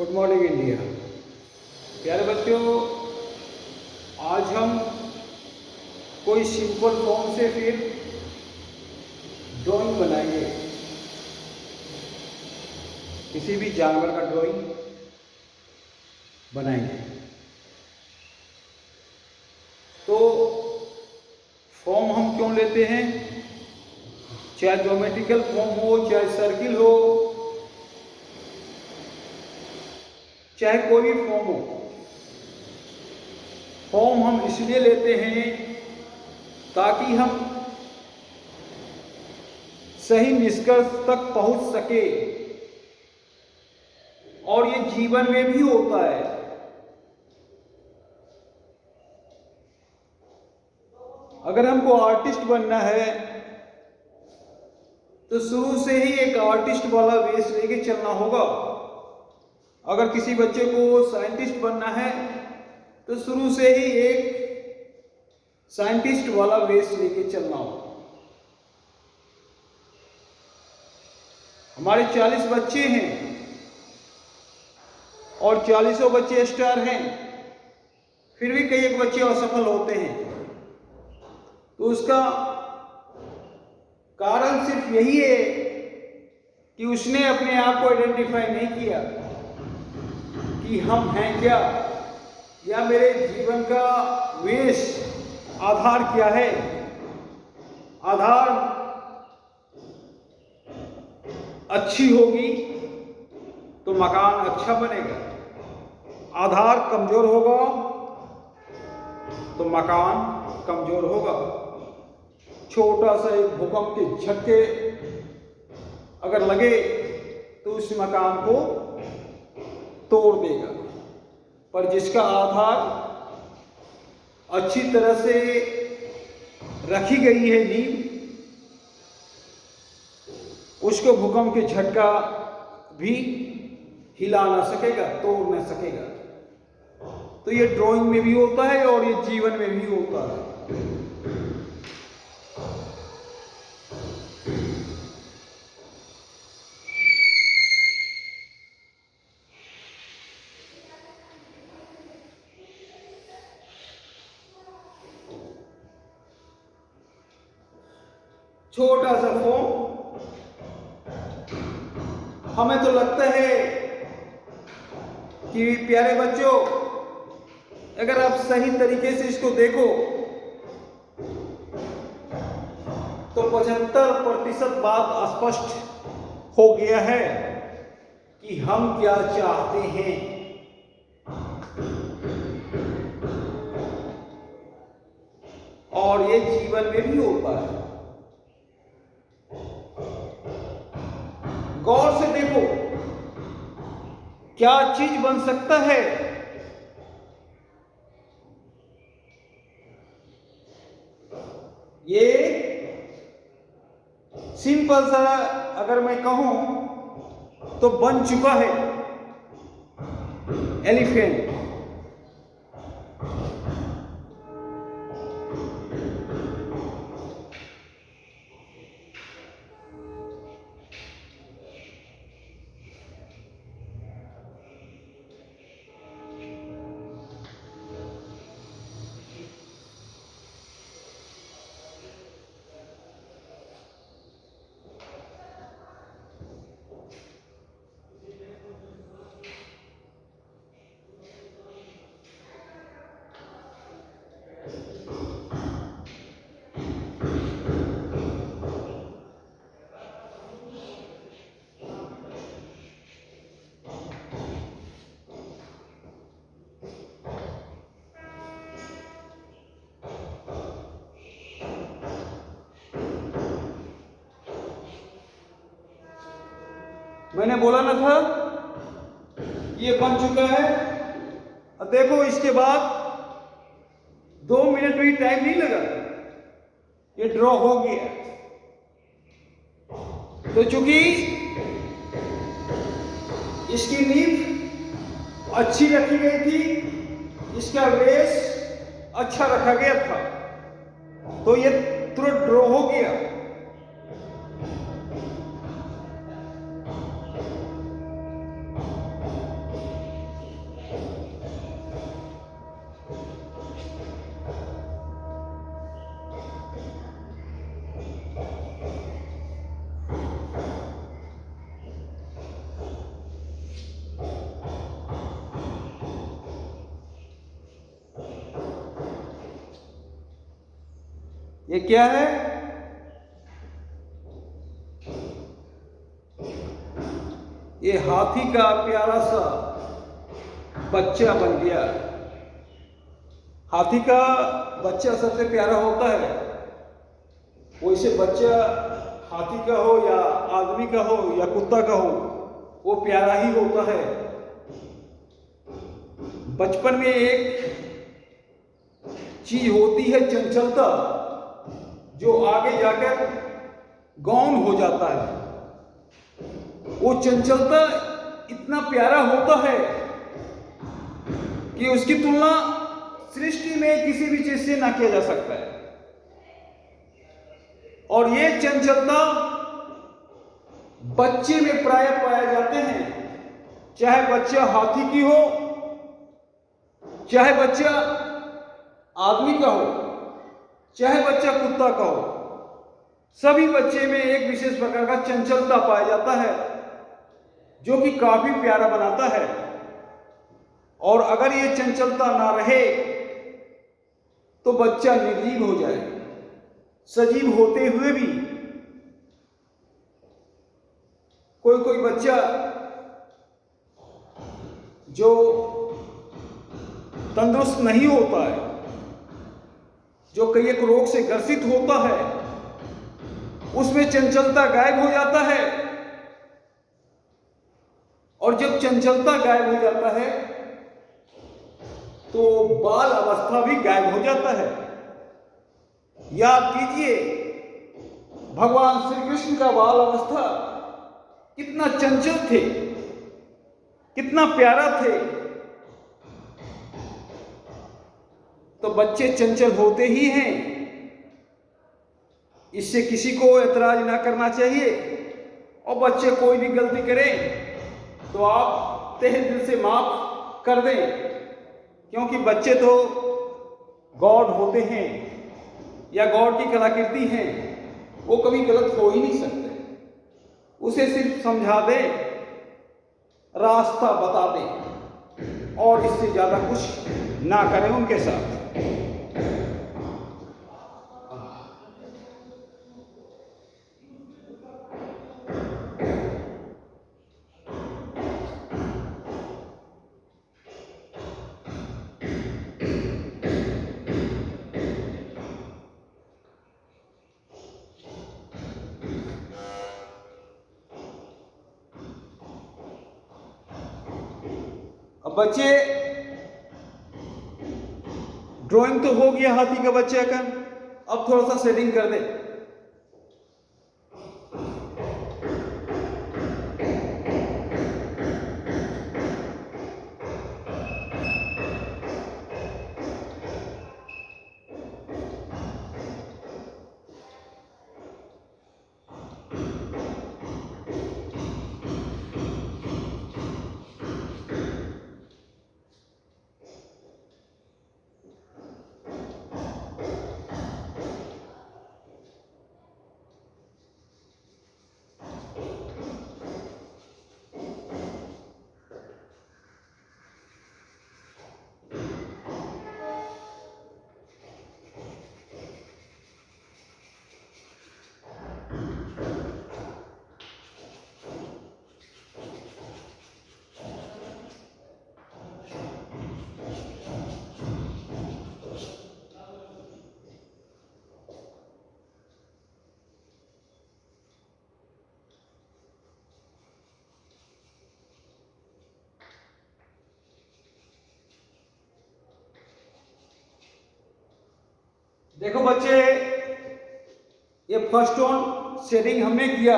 Good morning India. प्यारे बच्चों, आज हम कोई सिंपल फॉर्म से फिर ड्राइंग बनाएंगे। किसी भी जानवर का ड्राइंग बनाएंगे। तो फॉर्म हम क्यों लेते हैं? चाहे ज्योमेट्रिकल फॉर्म हो, चाहे सर्किल हो, चाहे कोई भी फॉर्म हो। फॉर्म हम इसलिए लेते हैं ताकि हम सही निष्कर्ष तक पहुंच सके, और ये जीवन में भी होता है। अगर हमको आर्टिस्ट बनना है तो शुरू से ही एक आर्टिस्ट वाला वेश लेके चलना होगा। अगर किसी बच्चे को साइंटिस्ट बनना है तो शुरू से ही एक साइंटिस्ट वाला वेश लेके चलना होगा। हमारे 40 बच्चे हैं और 40 बच्चे स्टार हैं, फिर भी कई एक बच्चे असफल होते हैं। तो उसका कारण सिर्फ यही है कि उसने अपने आप को आइडेंटिफाई नहीं किया कि हम हैं क्या, या मेरे जीवन का वेश आधार क्या है। आधार अच्छी होगी तो मकान अच्छा बनेगा, आधार कमजोर होगा तो मकान कमजोर होगा। छोटा सा एक भूकंप के झटके अगर लगे तो उस मकान को तोड़ देगा। पर जिसका आधार अच्छी तरह से रखी गई है नींव, उसको भूकंप के झटका भी हिला ना सकेगा, तोड़ ना सकेगा। तो ये ड्राइंग में भी होता है और ये जीवन में भी होता है। छोटा सा फॉर्म, हमें तो लगता है कि प्यारे बच्चों, अगर आप सही तरीके से इसको देखो तो 75% बात स्पष्ट हो गया है कि हम क्या चाहते हैं। और ये जीवन में भी होता है। गौर से देखो, क्या चीज बन सकता है। ये सिंपल सा अगर मैं कहूं तो बन चुका है एलिफेंट। मैंने बोला ना था ये बन चुका है। अब देखो, इसके बाद 2 मिनट भी टाइम नहीं लगा, ये ड्रॉ हो गया। तो चूंकि इसकी नींव अच्छी रखी गई थी, इसका बेस अच्छा रखा गया था, तो ये तुरंत ड्रॉ हो गया। ये क्या है? ये हाथी का प्यारा सा बच्चा बन गया। हाथी का बच्चा सबसे प्यारा होता है। वैसे बच्चा हाथी का हो या आदमी का हो या कुत्ता का हो, वो प्यारा ही होता है। बचपन में एक चीज होती है चंचलता, जो आगे जाकर गौण हो जाता है। वो चंचलता इतना प्यारा होता है कि उसकी तुलना सृष्टि में किसी भी चीज से ना किया जा सकता है। और ये चंचलता बच्चे में प्राय पाए जाते हैं, चाहे बच्चा हाथी की हो, चाहे बच्चा आदमी का हो, चाहे बच्चा कुत्ता का हो। सभी बच्चे में एक विशेष प्रकार का चंचलता पाया जाता है, जो कि काफी प्यारा बनाता है। और अगर ये चंचलता ना रहे तो बच्चा निर्जीव हो जाए। सजीव होते हुए भी कोई कोई बच्चा जो तंदुरुस्त नहीं होता है, जो कई एक रोग से ग्रसित होता है, उसमें चंचलता गायब हो जाता है। और जब चंचलता गायब हो जाता है तो बाल अवस्था भी गायब हो जाता है। याद कीजिए, भगवान श्री कृष्ण का बाल अवस्था कितना चंचल थे, कितना प्यारा थे। तो बच्चे चंचल होते ही हैं, इससे किसी को ऐतराज ना करना चाहिए। और बच्चे कोई भी गलती करें तो आप तहे दिल से माफ कर दें, क्योंकि बच्चे तो गॉड होते हैं या गॉड की कलाकृति हैं, वो कभी गलत हो ही नहीं सकते। उसे सिर्फ समझा दें, रास्ता बता दें, और इससे ज्यादा कुछ ना करें उनके साथ। अब बच्चे, ड्राइंग तो हो गया हाथी का बच्चे का, अब थोड़ा सा सेटिंग कर दे। देखो बच्चे, ये फर्स्ट टोन शेडिंग हमने किया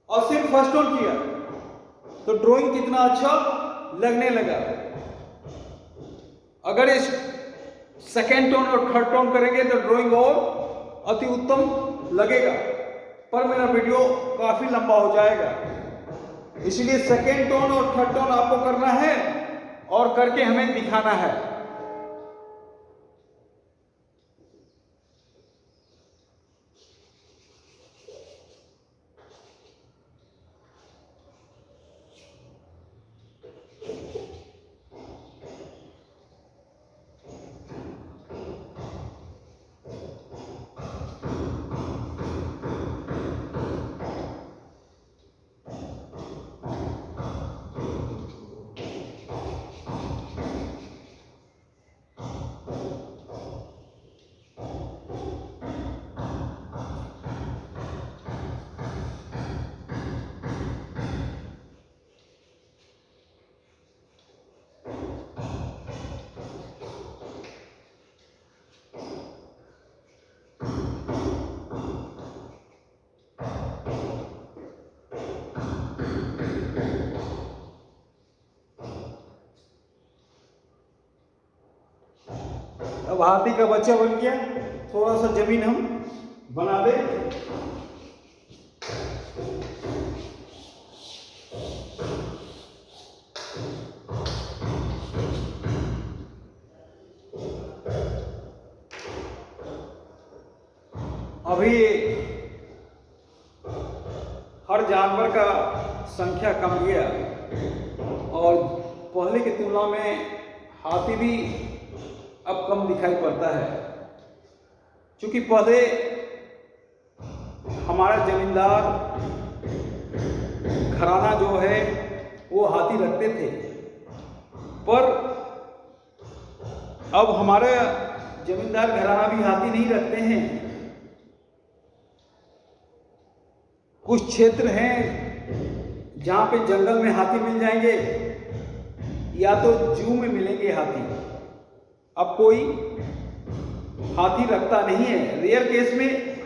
और सिर्फ फर्स्ट टोन किया तो ड्राइंग कितना अच्छा लगने लगा। अगर इस सेकेंड टोन और थर्ड टोन करेंगे तो ड्राइंग और अति उत्तम लगेगा, पर मेरा वीडियो काफी लंबा हो जाएगा। इसलिए सेकेंड टोन और थर्ड टोन आपको करना है और करके हमें दिखाना है। अब हाथी का बच्चा बन गया। थोड़ा सा जमीन हम बना दें। अभी हर जानवर का संख्या कम गया और पहले की तुलना में हाथी भी अब कम दिखाई पड़ता है, क्योंकि पहले हमारा जमींदार घराना जो है वो हाथी रखते थे, पर अब हमारे जमींदार घराना भी हाथी नहीं रखते हैं। कुछ क्षेत्र हैं जहाँ पे जंगल में हाथी मिल जाएंगे या तो जू में मिलेंगे हाथी। अब कोई हाथी रखता नहीं है। रेयर केस में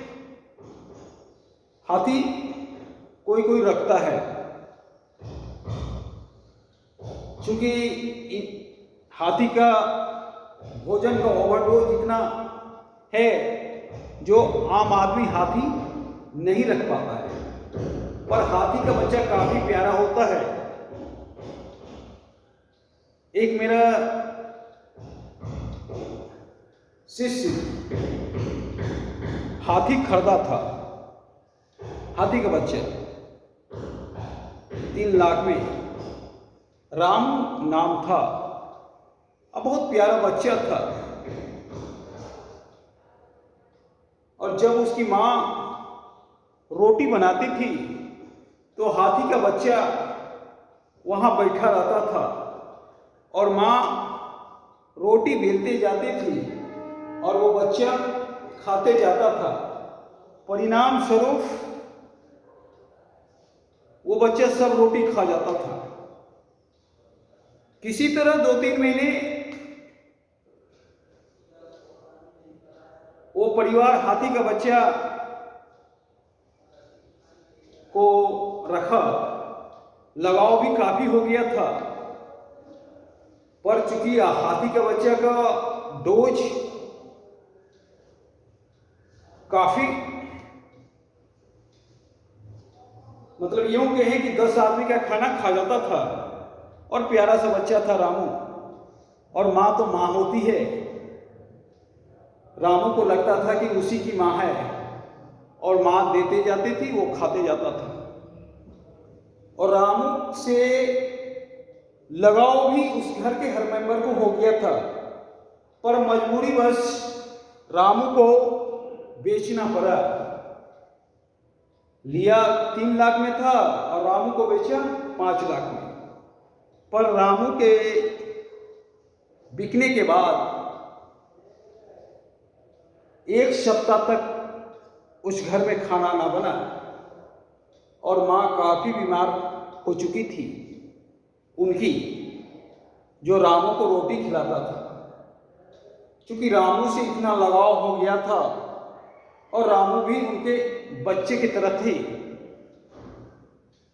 हाथी कोई कोई रखता है, क्योंकि हाथी का भोजन का ओवरडोज इतना है जो आम आदमी हाथी नहीं रख पाता है। पर हाथी का बच्चा काफी प्यारा होता है। एक मेरा शिष्य हाथी खरीदा था, हाथी का बच्चा 3 लाख में, राम नाम था। अब बहुत प्यारा बच्चा था। और जब उसकी माँ रोटी बनाती थी तो हाथी का बच्चा वहां बैठा रहता था और माँ रोटी बेलते जाती थी और वो बच्चा खाते जाता था। परिणाम स्वरूप वो बच्चा सब रोटी खा जाता था। किसी तरह 2-3 महीने वो परिवार हाथी का बच्चा को रखा। लगाव भी काफी हो गया था, पर चूंकि हाथी का बच्चा का डोज काफी, मतलब यूं कहें कि 10 आदमी का खाना खा जाता था। और प्यारा सा बच्चा था रामू। और माँ तो माँ होती है। रामू को लगता था कि उसी की माँ है और माँ देते जाती थी, वो खाते जाता था। और रामू से लगाव भी उस घर के हर मेंबर को हो गया था, पर मजबूरीवश रामू को बेचना पड़ा। लिया 3 लाख में था और रामू को बेचा 5 लाख में। पर रामू के बिकने के बाद 1 सप्ताह तक उस घर में खाना ना बना और माँ काफी बीमार हो चुकी थी उनकी, जो रामू को रोटी खिलाता था। क्योंकि रामू से इतना लगाव हो गया था और रामू भी उनके बच्चे की तरह थी।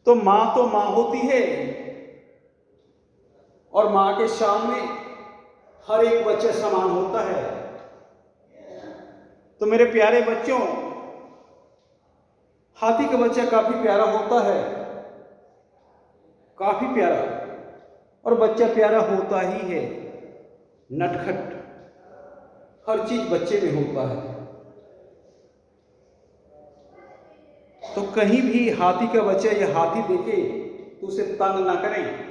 तो माँ होती है और माँ के सामने हर एक बच्चा समान होता है। तो मेरे प्यारे बच्चों, हाथी का बच्चा काफी प्यारा होता है, काफी प्यारा। और बच्चा प्यारा होता ही है, नटखट, हर चीज बच्चे में होता है। तो कहीं भी हाथी का बच्चा या हाथी देखे तो उसे तंग ना करें।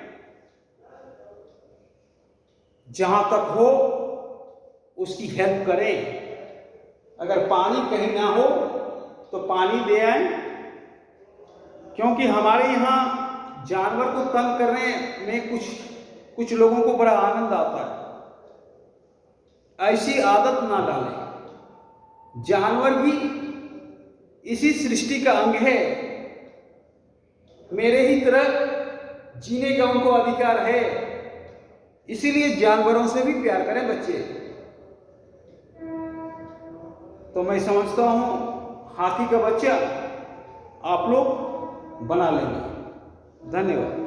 जहां तक हो उसकी हेल्प करें। अगर पानी कहीं ना हो तो पानी दे आए, क्योंकि हमारे यहाँ जानवर को तंग करने में कुछ लोगों को बड़ा आनंद आता है। ऐसी आदत ना डालें। जानवर भी इसी सृष्टि का अंग है। मेरे ही तरह जीने का उनको अधिकार है। इसीलिए जानवरों से भी प्यार करें बच्चे। तो मैं समझता हूं हाथी का बच्चा आप लोग बना लेंगे। धन्यवाद।